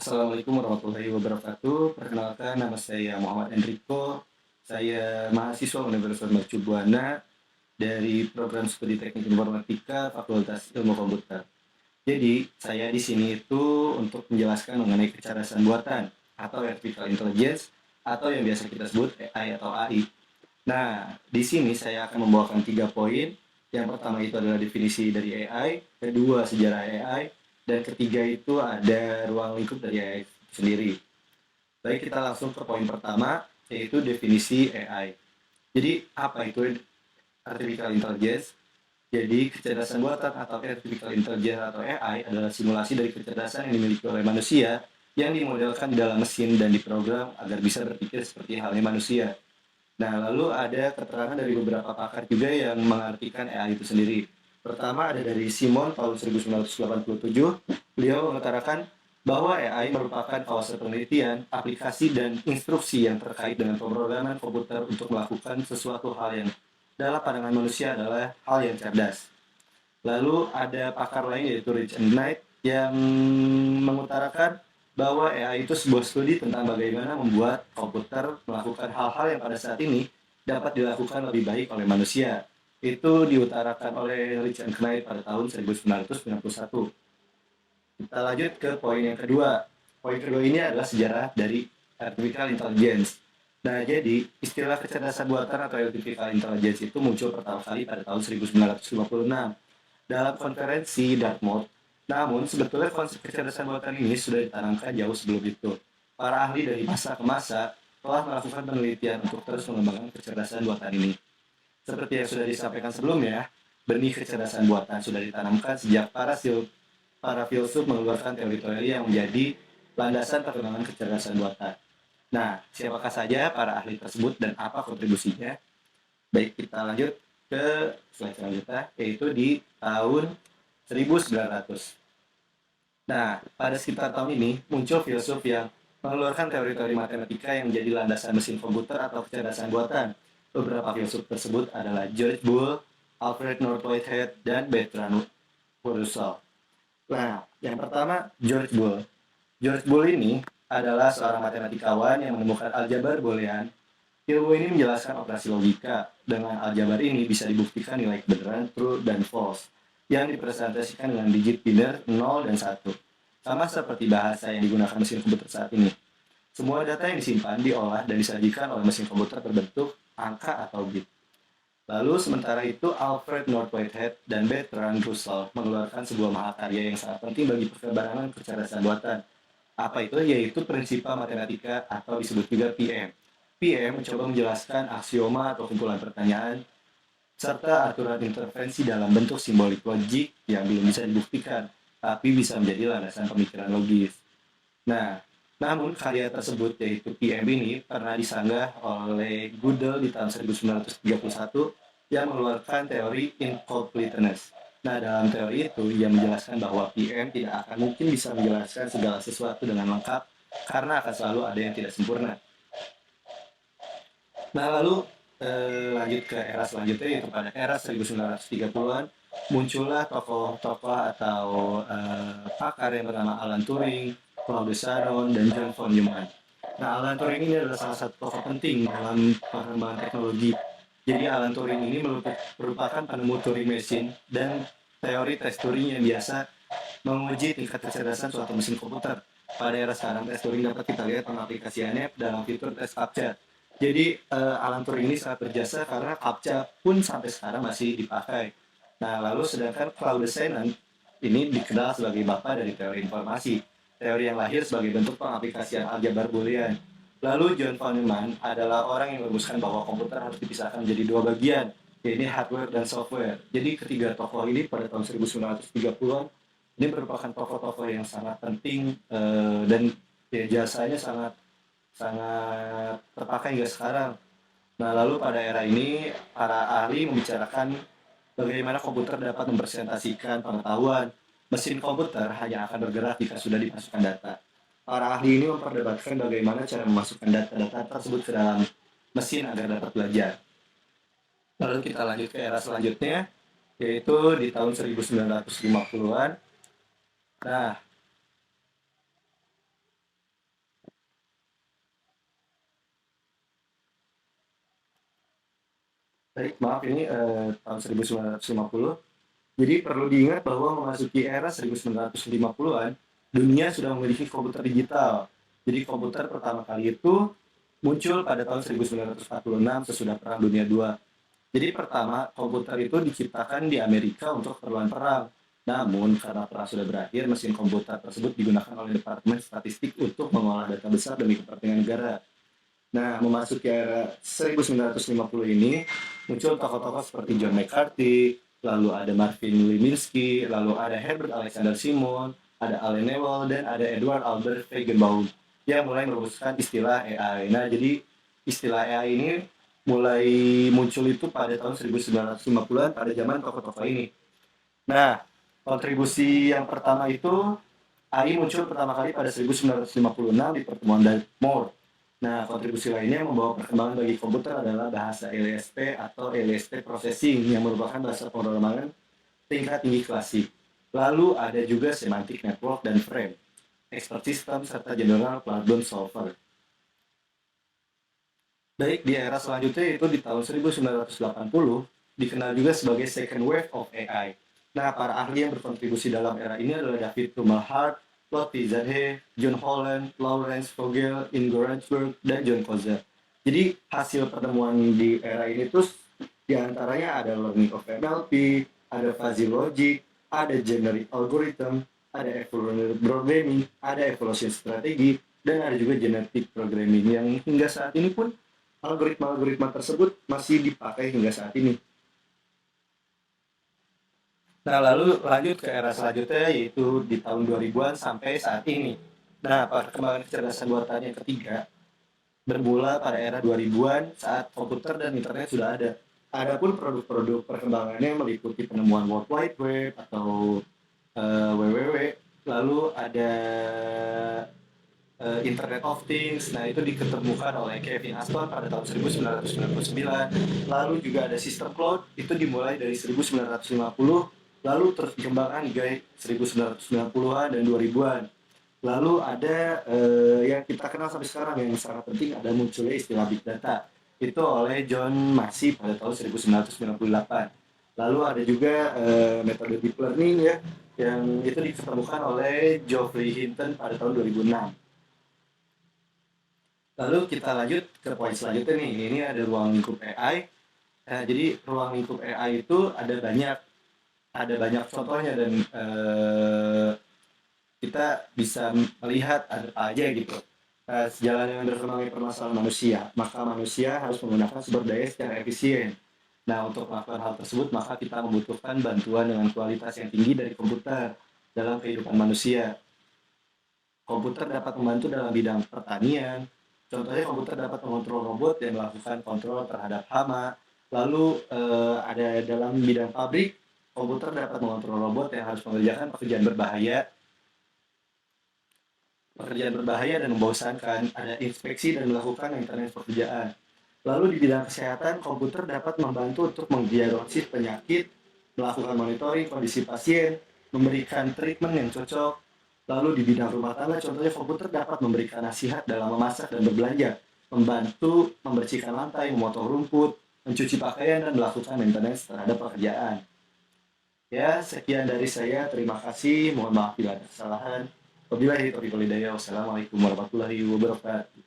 Assalamualaikum warahmatullahi wabarakatuh. Perkenalkan, nama saya Muhammad Enrico. Saya mahasiswa Universitas Mercu Buana dari program studi Teknik Informatika Fakultas Ilmu Komputer. Jadi, saya di sini itu untuk menjelaskan mengenai kecerdasan buatan atau artificial intelligence atau yang biasa kita sebut AI atau AI. Nah, di sini saya akan membawakan 3 poin. Yang pertama itu adalah definisi dari AI, kedua sejarah AI, dan ketiga itu ada ruang lingkup dari AI itu sendiri. Baik, kita langsung ke poin pertama, yaitu definisi AI. Jadi, apa itu artificial intelligence? Jadi, kecerdasan buatan atau artificial intelligence atau AI adalah simulasi dari kecerdasan yang dimiliki oleh manusia yang dimodelkan di dalam mesin dan diprogram agar bisa berpikir seperti halnya manusia. Nah, lalu ada keterangan dari beberapa pakar juga yang mengartikan AI itu sendiri. Pertama ada dari Simon tahun 1987. Beliau mengutarakan bahwa AI merupakan kawasan penelitian, aplikasi, dan instruksi yang terkait dengan pemrograman komputer untuk melakukan sesuatu hal yang dalam pandangan manusia adalah hal yang cerdas. Lalu ada pakar lain yaitu Richard Knight yang mengutarakan bahwa AI itu sebuah studi tentang bagaimana membuat komputer melakukan hal-hal yang pada saat ini dapat dilakukan lebih baik oleh manusia. Itu diutarakan oleh Richard Knight pada tahun 1991. Kita lanjut ke poin yang kedua. Poin kedua ini adalah sejarah dari artificial intelligence. Nah, jadi istilah kecerdasan buatan atau artificial intelligence itu muncul pertama kali pada tahun 1956 dalam konferensi Dartmouth. Namun, sebetulnya konsep kecerdasan buatan ini sudah ditanamkan jauh sebelum itu. Para ahli dari masa ke masa telah melakukan penelitian untuk terus mengembangkan kecerdasan buatan ini. Seperti yang sudah disampaikan sebelumnya, benih kecerdasan buatan sudah ditanamkan sejak para filsuf mengeluarkan teori-teori yang menjadi landasan perkembangan kecerdasan buatan. Nah, siapakah saja para ahli tersebut dan apa kontribusinya? Baik, kita lanjut ke slide selanjutnya, yaitu di tahun 1900. Nah, pada sekitar tahun ini muncul filsuf yang mengeluarkan teori-teori matematika yang menjadi landasan mesin komputer atau kecerdasan buatan. Beberapa filsuf tersebut adalah George Boole, Alfred North Whitehead, dan Bertrand Russell. Nah, yang pertama George Boole. George Boole ini adalah seorang matematikawan yang menemukan aljabar boolean. Ilmu ini menjelaskan operasi logika. Dengan aljabar ini bisa dibuktikan nilai kebenaran true dan false yang dipresentasikan dengan digit biner 0 dan 1. Sama seperti bahasa yang digunakan mesin komputer saat ini. Semua data yang disimpan, diolah, dan disajikan oleh mesin komputer berbentuk angka atau bit. Lalu sementara itu Alfred North Whitehead dan Bertrand Russell mengeluarkan sebuah mahakarya yang sangat penting bagi perkembangan kecerdasan buatan. Apa itu? Yaitu Principia Mathematica atau disebut juga PM. PM mencoba menjelaskan aksioma atau kumpulan pertanyaan serta aturan intervensi dalam bentuk simbolik logik yang belum bisa dibuktikan, tapi bisa menjadi landasan pemikiran logis. Nah, namun karya tersebut yaitu PM ini pernah disanggah oleh Gödel di tahun 1931 yang mengeluarkan teori incompleteness. Nah, dalam teori itu ia menjelaskan bahwa PM tidak akan mungkin bisa menjelaskan segala sesuatu dengan lengkap karena akan selalu ada yang tidak sempurna. Nah, lalu lanjut ke era selanjutnya yaitu pada era 1930-an muncullah tokoh-tokoh atau pakar yang bernama Alan Turing, Claude Shannon, dan John von Neumann. Nah, Alan Turing ini adalah salah satu tokoh penting dalam pengembangan teknologi. Jadi Alan Turing ini merupakan penemu Turing Machine dan teori tes Turing yang biasa menguji tingkat kecerdasan suatu mesin komputer. Pada era sekarang, tes Turing dapat kita lihat pengaplikasiannya dalam fitur tes CAPTCHA. Jadi Alan Turing ini sangat berjasa karena CAPTCHA pun sampai sekarang masih dipakai. Nah, lalu sedangkan Claude Shannon ini dikenal sebagai bapak dari teori informasi, teori yang lahir sebagai bentuk pengaplikasian aljabar boolean. Lalu John von Neumann adalah orang yang merumuskan bahwa komputer harus dipisahkan menjadi dua bagian, yaitu hardware dan software. Jadi ketiga tokoh ini pada tahun 1930-an ini merupakan tokoh-tokoh yang sangat penting dan ya, jasanya sangat sangat terpakai hingga sekarang. Nah, lalu pada era ini para ahli membicarakan bagaimana komputer dapat mempresentasikan pengetahuan. Mesin komputer hanya akan bergerak jika sudah dimasukkan data. Para ahli ini memperdebatkan bagaimana cara memasukkan data-data tersebut ke dalam mesin agar dapat belajar. Lalu kita lanjut ke era selanjutnya, yaitu di tahun 1950-an. Nah, Baik, maaf ini tahun 1950. Jadi perlu diingat bahwa memasuki era 1950-an, dunia sudah memiliki komputer digital. Jadi komputer pertama kali itu muncul pada tahun 1946 sesudah Perang Dunia II. Jadi pertama, komputer itu diciptakan di Amerika untuk keperluan perang. Namun, karena perang sudah berakhir, mesin komputer tersebut digunakan oleh Departemen Statistik untuk mengolah data besar demi kepentingan negara. Nah, memasuki era 1950 ini, muncul tokoh-tokoh seperti John McCarthy, lalu ada Marvin Minsky, lalu ada Herbert Alexander Simon, ada Allen Newell, dan ada Edward Albert Feigenbaum yang mulai merumuskan istilah AI. Nah, jadi istilah AI ini mulai muncul itu pada tahun 1950-an pada zaman tokoh-tokoh ini. Nah, kontribusi yang pertama itu AI muncul pertama kali pada 1956 di pertemuan Dartmouth. Nah, kontribusi lainnya yang membawa perkembangan bagi komputer adalah bahasa LSP atau LSP Processing yang merupakan bahasa pemrograman tingkat tinggi klasik. Lalu ada juga Semantic Network dan Frame, Expert System, serta General Problem Solver. Baik, di era selanjutnya yaitu di tahun 1980, dikenal juga sebagai Second Wave of AI. Nah, para ahli yang berkontribusi dalam era ini adalah David Rumelhart, Lotte Zadhe, John Holland, Lawrence Vogel, Ingo Rensburg, dan John Koza. Jadi, hasil pertemuan di era ini terus diantaranya ada Learning of NLP, ada Fuzzy Logic, ada Generic Algorithm, ada Evolutionary Programming, ada Evolution Strategy, dan ada juga Genetic Programming yang hingga saat ini pun algoritma-algoritma tersebut masih dipakai hingga saat ini. Nah, lalu lanjut ke era selanjutnya yaitu di tahun 2000-an sampai saat ini. Nah, perkembangan kecerdasan buatan yang ketiga bermula pada era 2000-an saat komputer dan internet sudah ada. Adapun produk-produk perkembangannya meliputi penemuan World Wide Web atau WWW, lalu ada Internet of Things. Nah, itu diketemukan oleh Kevin Aston pada tahun 1999. Lalu juga ada System Cloud, itu dimulai dari 1950, lalu terus dikembangkan hingga 1990-an dan 2000-an. Lalu ada yang kita kenal sampai sekarang yang sangat penting, ada munculnya istilah Big Data. Itu oleh John Massey pada tahun 1998. Lalu ada juga metode Deep Learning ya, yang itu ditemukan oleh Geoffrey Hinton pada tahun 2006. Lalu kita lanjut ke poin selanjutnya nih. Ini ada ruang lingkup AI. Nah, jadi ruang lingkup AI itu ada banyak contohnya dan kita bisa melihat ada apa aja gitu. Sejalan dengan berkembangnya permasalahan manusia, maka manusia harus menggunakan sumber daya secara efisien. Nah, untuk melakukan hal tersebut, maka kita membutuhkan bantuan dengan kualitas yang tinggi dari komputer dalam kehidupan manusia. Komputer dapat membantu dalam bidang pertanian. Contohnya komputer dapat mengontrol robot yang melakukan kontrol terhadap hama. Lalu ada dalam bidang pabrik, komputer dapat mengontrol robot yang harus mengerjakan pekerjaan berbahaya dan membosankan. Ada inspeksi dan melakukan maintenance pekerjaan. Lalu di bidang kesehatan, komputer dapat membantu untuk mendiagnosis penyakit, melakukan monitoring kondisi pasien, memberikan treatment yang cocok. Lalu di bidang rumah tangga, contohnya komputer dapat memberikan nasihat dalam memasak dan berbelanja, membantu membersihkan lantai, memotong rumput, mencuci pakaian, dan melakukan maintenance terhadap pekerjaan. Ya, sekian dari saya. Terima kasih. Mohon maaf bila ada kesalahan. Wabillahi taufiq wal hidayah. Wassalamualaikum warahmatullahi wabarakatuh.